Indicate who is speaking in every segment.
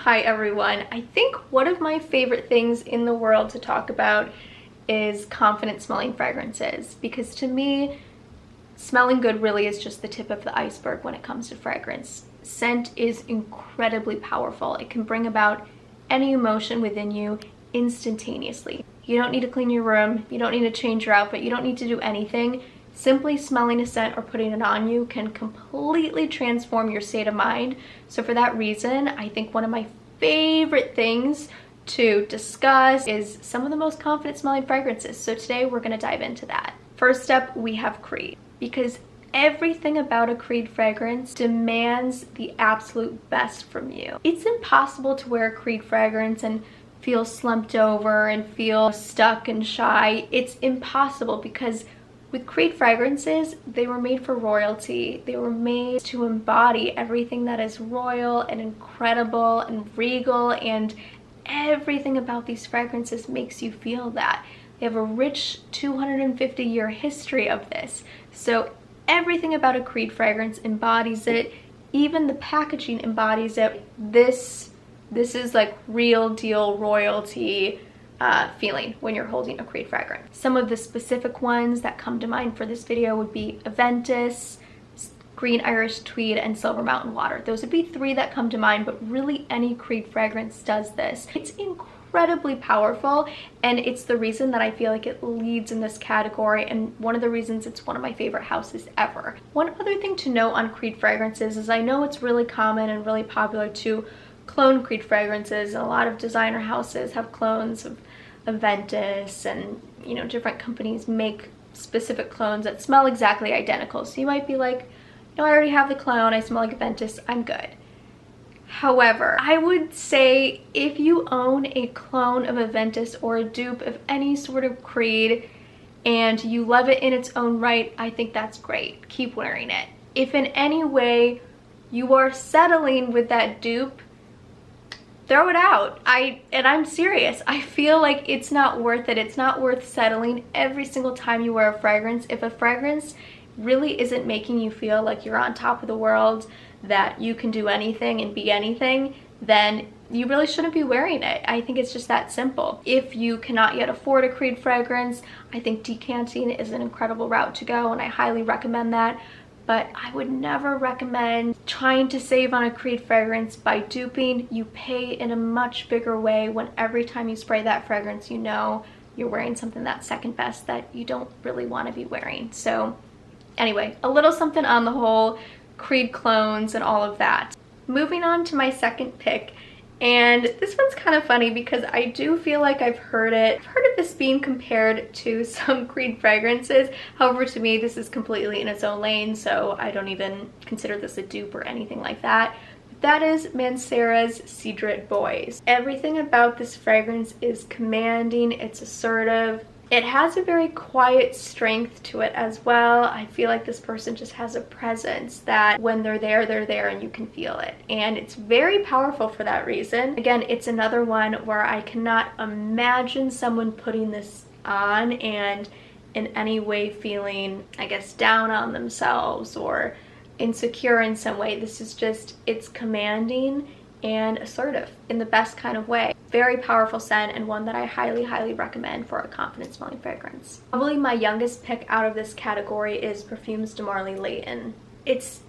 Speaker 1: Hi everyone. I think one of my favorite things in the world to talk about is confident smelling fragrances, because to me, smelling good really is just the tip of the iceberg when it comes to fragrance. Scent is incredibly powerful. It can bring about any emotion within you instantaneously. You don't need to clean your room, you don't need to change your outfit, you don't need to do anything. Simply smelling a scent or putting it on you can completely transform your state of mind. So for that reason, I think one of my favorite things to discuss is some of the most confident smelling fragrances. So today we're going to dive into that. First up, we have Creed, because everything about a Creed fragrance demands the absolute best from you. It's impossible to wear a Creed fragrance and feel slumped over and feel stuck and shy. It's impossible, because with Creed fragrances, they were made for royalty. They were made to embody everything that is royal and incredible and regal, and everything about these fragrances makes you feel that. They have a rich 250-year history of this. So everything about a Creed fragrance embodies it. Even the packaging embodies it. This is like real deal royalty feeling when you're holding a Creed fragrance. Some of the specific ones that come to mind for this video would be Aventus, Green Irish Tweed, and Silver Mountain Water. Those would be three that come to mind, but really any Creed fragrance does this. It's incredibly powerful, and it's the reason that I feel like it leads in this category, and one of the reasons it's one of my favorite houses ever. One other thing to note on Creed fragrances is I know it's really common and really popular to clone Creed fragrances, and a lot of designer houses have clones of Aventus, and you know, different companies make specific clones that smell exactly identical. So you might be like, no, I already have the clone, I smell like Aventus, I'm good. However, I would say if you own a clone of Aventus or a dupe of any sort of Creed and you love it in its own right, I think that's great. Keep wearing it. If in any way you are settling with that dupe, throw it out. I'm serious. I feel like it's not worth it. It's not worth settling every single time you wear a fragrance. If a fragrance really isn't making you feel like you're on top of the world, that you can do anything and be anything, then you really shouldn't be wearing it. I think it's just that simple. If you cannot yet afford a Creed fragrance, I think decanting is an incredible route to go, and I highly recommend that. But I would never recommend trying to save on a Creed fragrance by duping. You pay in a much bigger way when every time you spray that fragrance, you know you're wearing something that's second best that you don't really want to be wearing. So anyway, a little something on the whole Creed clones and all of that. Moving on to my second pick, and this one's kind of funny because I do feel like I've heard of this being compared to some Creed fragrances. However, to me, this is completely in its own lane, so I don't even consider this a dupe or anything like that. But that is Mancera's Cedrat Boise. Everything about this fragrance is commanding, it's assertive. It has a very quiet strength to it as well. I feel like this person just has a presence that when they're there and you can feel it. And it's very powerful for that reason. Again, it's another one where I cannot imagine someone putting this on and in any way feeling, I guess, down on themselves or insecure in some way. This is just, it's commanding and assertive in the best kind of way. Very powerful scent, and one that I highly recommend for a confident smelling fragrance. Probably my youngest pick out of this category is Parfums de Layton. It's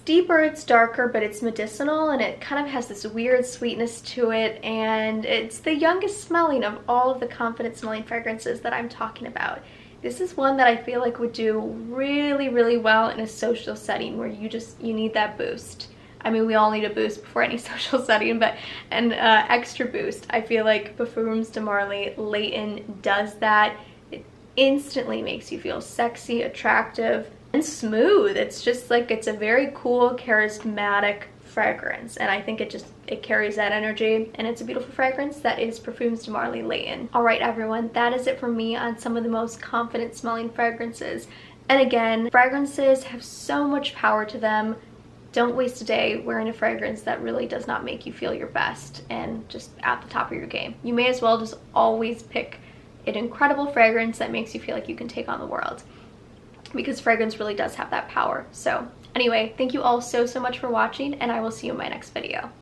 Speaker 1: deeper, it's darker, but it's medicinal, and it kind of has this weird sweetness to it, and it's the youngest smelling of all of the confident smelling fragrances that I'm talking about. This is one that I feel like would do really well in a social setting where you need that boost. I mean, we all need a boost before any social setting, but an extra boost. I feel like Parfums de Layton does that. It instantly makes you feel sexy, attractive, and smooth. It's just like, it's a very cool, charismatic fragrance, and I think it carries that energy, and it's a beautiful fragrance. That is Parfums de Layton. All right, everyone, that is it for me on some of the most confident smelling fragrances. And again, fragrances have so much power to them. Don't waste a day wearing a fragrance that really does not make you feel your best and just at the top of your game. You may as well just always pick an incredible fragrance that makes you feel like you can take on the world, because fragrance really does have that power. So anyway, thank you all so much for watching, and I will see you in my next video.